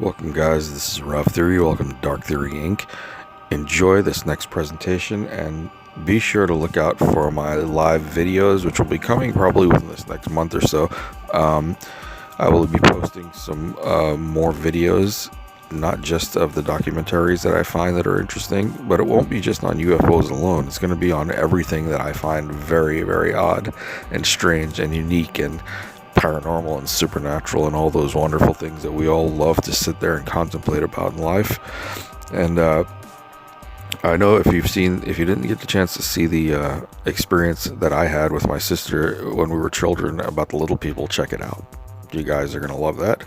Welcome guys, this is Rough Theory. Welcome to Dark Theory Inc. Enjoy this next presentation and be sure to look out for my live videos, which will be coming probably within this next month or so. I will be posting some more videos, not just of the documentaries that I find that are interesting, but it won't be just on UFOs alone. It's going to be on everything that I find very, very odd and strange and unique and paranormal and supernatural and all those wonderful things that we all love to sit there and contemplate about in life. And I know if you didn't get the chance to see the experience that I had with my sister when we were children about the little people, check it out. You guys are going to love that.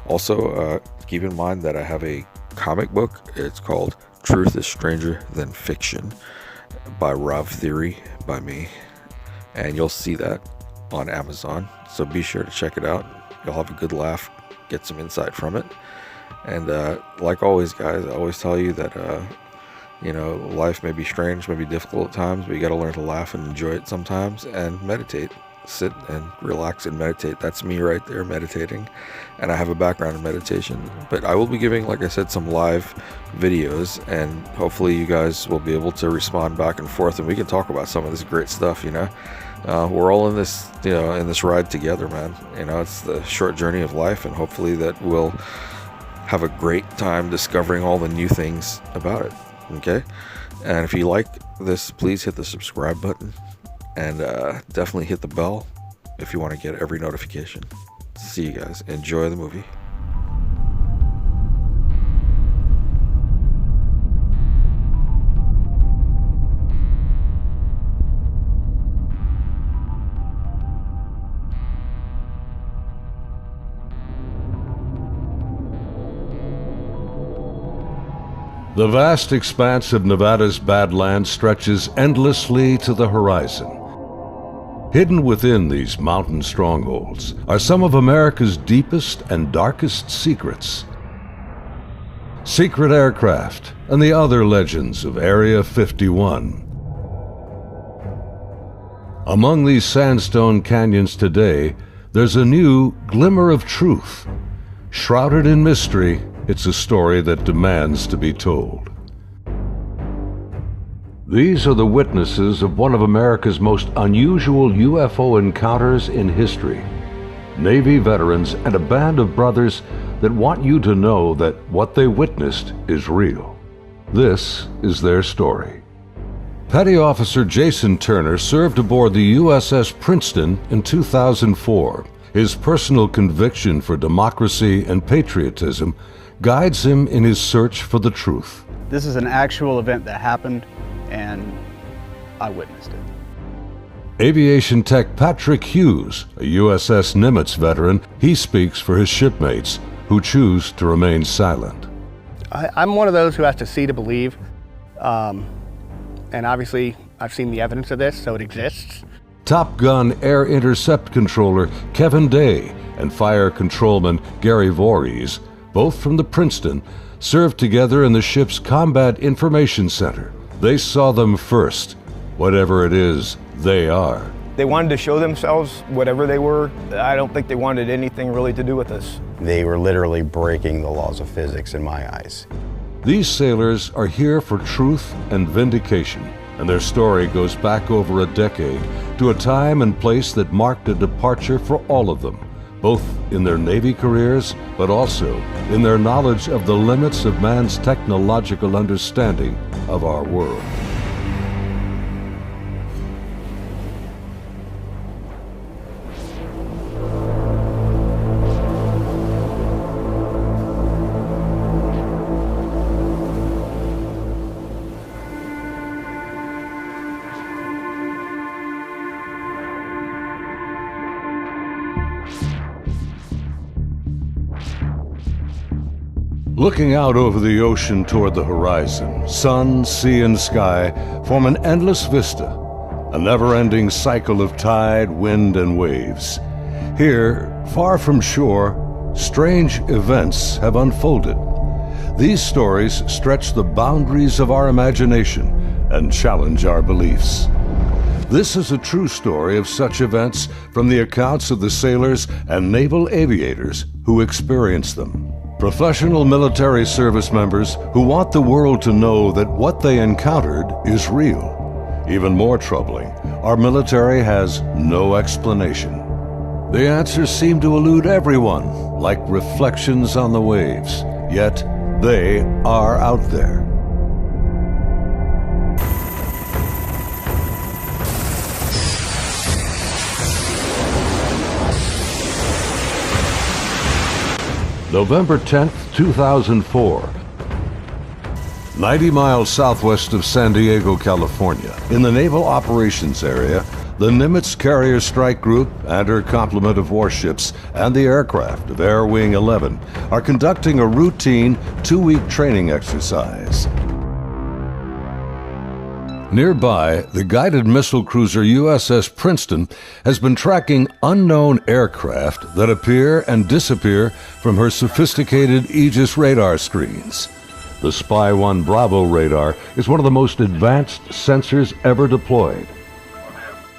Also, keep in mind that I have a comic book. It's called Truth is Stranger Than Fiction by Rob Theory, by me. And you'll see that on Amazon. So be sure to check it out. You'll have a good laugh, get some insight from it. And like always, guys, I always tell you that, life may be strange, may be difficult at times, but you got to learn to laugh and enjoy it sometimes and meditate. Sit and relax and meditate. That's me right there meditating, and I have a background in meditation. But I will be giving, like I said, some live videos, and hopefully you guys will be able to respond back and forth, and we can talk about some of this great stuff. We're all in this, in this ride together, man. It's the short journey of life, and hopefully that we'll have a great time discovering all the new things about it. Okay, and if you like this, please hit the subscribe button. And definitely hit the bell if you want to get every notification. See you guys. Enjoy the movie. The vast expanse of Nevada's Badlands stretches endlessly to the horizon. Hidden within these mountain strongholds are some of America's deepest and darkest secrets. Secret aircraft and the other legends of Area 51. Among these sandstone canyons today, there's a new glimmer of truth. Shrouded in mystery, it's a story that demands to be told. These are the witnesses of one of America's most unusual UFO encounters in history. Navy veterans and a band of brothers that want you to know that what they witnessed is real. This is their story. Petty Officer Jason Turner served aboard the USS Princeton in 2004. His personal conviction for democracy and patriotism guides him in his search for the truth. This is an actual event that happened, and I witnessed it. Aviation tech Patrick Hughes, a USS Nimitz veteran, he speaks for his shipmates who choose to remain silent. I'm one of those who has to see to believe, and obviously I've seen the evidence of this, so it exists. Top Gun Air Intercept Controller Kevin Day and Fire Controlman Gary Voorhees, both from the Princeton, served together in the ship's Combat Information Center. They saw them first, whatever it is they are. They wanted to show themselves, whatever they were. I don't think they wanted anything really to do with us. They were literally breaking the laws of physics in my eyes. These sailors are here for truth and vindication, and their story goes back over a decade to a time and place that marked a departure for all of them, both in their Navy careers, but also in their knowledge of the limits of man's technological understanding of our world. Looking out over the ocean toward the horizon, sun, sea, and sky form an endless vista, a never-ending cycle of tide, wind, and waves. Here, far from shore, strange events have unfolded. These stories stretch the boundaries of our imagination and challenge our beliefs. This is a true story of such events from the accounts of the sailors and naval aviators who experienced them. Professional military service members who want the world to know that what they encountered is real. Even more troubling, our military has no explanation. The answers seem to elude everyone, like reflections on the waves, yet they are out there. November 10th, 2004. 90 miles southwest of San Diego, California, in the Naval Operations Area, the Nimitz Carrier Strike Group and her complement of warships and the aircraft of Air Wing 11 are conducting a routine 2-week training exercise. Nearby, the guided missile cruiser USS Princeton has been tracking unknown aircraft that appear and disappear from her sophisticated Aegis radar screens. The Spy-1 Bravo radar is one of the most advanced sensors ever deployed.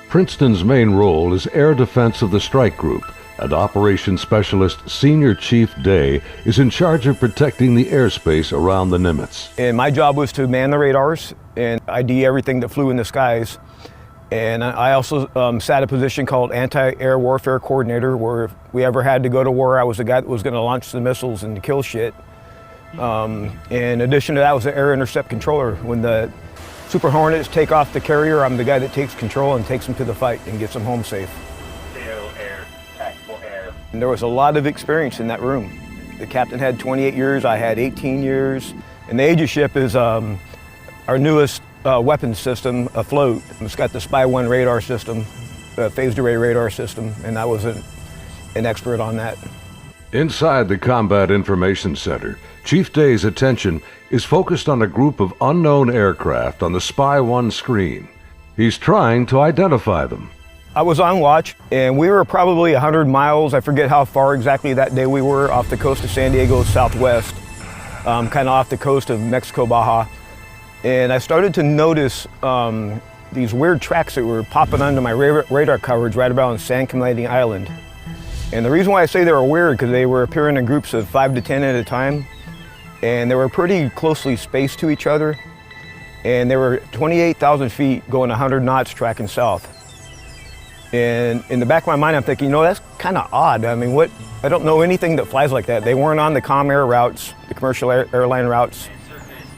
Princeton's main role is air defense of the strike group, and Operations Specialist Senior Chief Day is in charge of protecting the airspace around the Nimitz. And my job was to man the radars and ID everything that flew in the skies. And I also sat a position called Anti-Air Warfare Coordinator, where if we ever had to go to war, I was the guy that was going to launch the missiles and kill shit. In addition to that, I was the Air Intercept Controller. When the Super Hornets take off the carrier, I'm the guy that takes control and takes them to the fight and gets them home safe. And there was a lot of experience in that room. The captain had 28 years, I had 18 years. And the Aegis ship is our newest weapons system afloat. It's got the Spy-1 radar system, phased array radar system, and I was an expert on that. Inside the Combat Information Center, Chief Day's attention is focused on a group of unknown aircraft on the Spy-1 screen. He's trying to identify them. I was on watch, and we were probably 100 miles, I forget how far exactly that day we were, off the coast of San Diego southwest, kind of off the coast of Mexico, Baja. And I started to notice these weird tracks that were popping onto my radar coverage right around San Clemente Island. And the reason why I say they were weird, because they were appearing in groups of 5 to 10 at a time, and they were pretty closely spaced to each other, and they were 28,000 feet going 100 knots tracking south. And in the back of my mind, I'm thinking, you know, that's kind of odd. I mean, I don't know anything that flies like that. They weren't on the comm air routes, the commercial airline routes.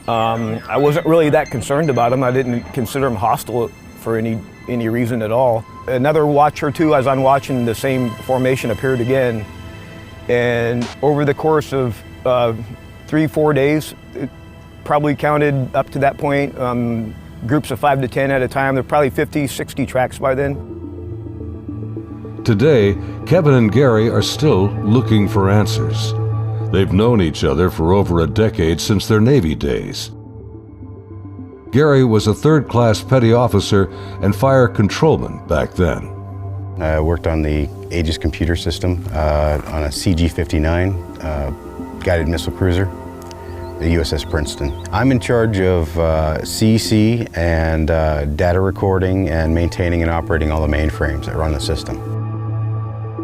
I wasn't really that concerned about them. I didn't consider them hostile for any reason at all. Another watch or two, as I'm watching, the same formation appeared again. And over the course of 3-4 days, it probably counted up to that point, groups of 5 to 10 at a time. There were probably 50, 60 tracks by then. Today, Kevin and Gary are still looking for answers. They've known each other for over a decade since their Navy days. Gary was a third-class petty officer and fire controlman back then. I worked on the Aegis computer system on a CG-59 guided missile cruiser, the USS Princeton. I'm in charge of CC and data recording and maintaining and operating all the mainframes that run the system.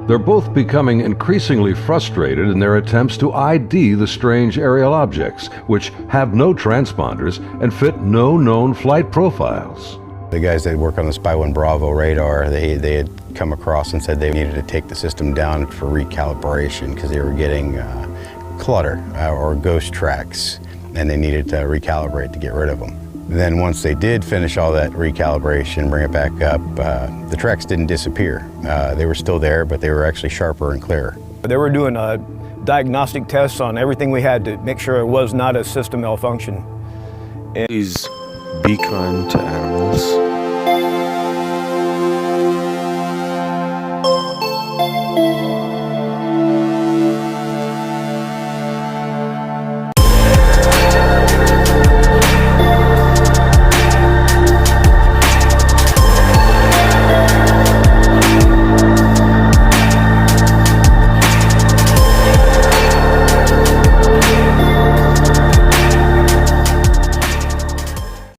They're both becoming increasingly frustrated in their attempts to ID the strange aerial objects, which have no transponders and fit no known flight profiles. The guys that work on the Spy-1 Bravo radar, they had come across and said they needed to take the system down for recalibration because they were getting clutter or ghost tracks, and they needed to recalibrate to get rid of them. Then once they did finish all that recalibration, bring it back up, the tracks didn't disappear. They were still there, but they were actually sharper and clearer. They were doing diagnostic tests on everything we had to make sure it was not a system malfunction. Please be kind to animals.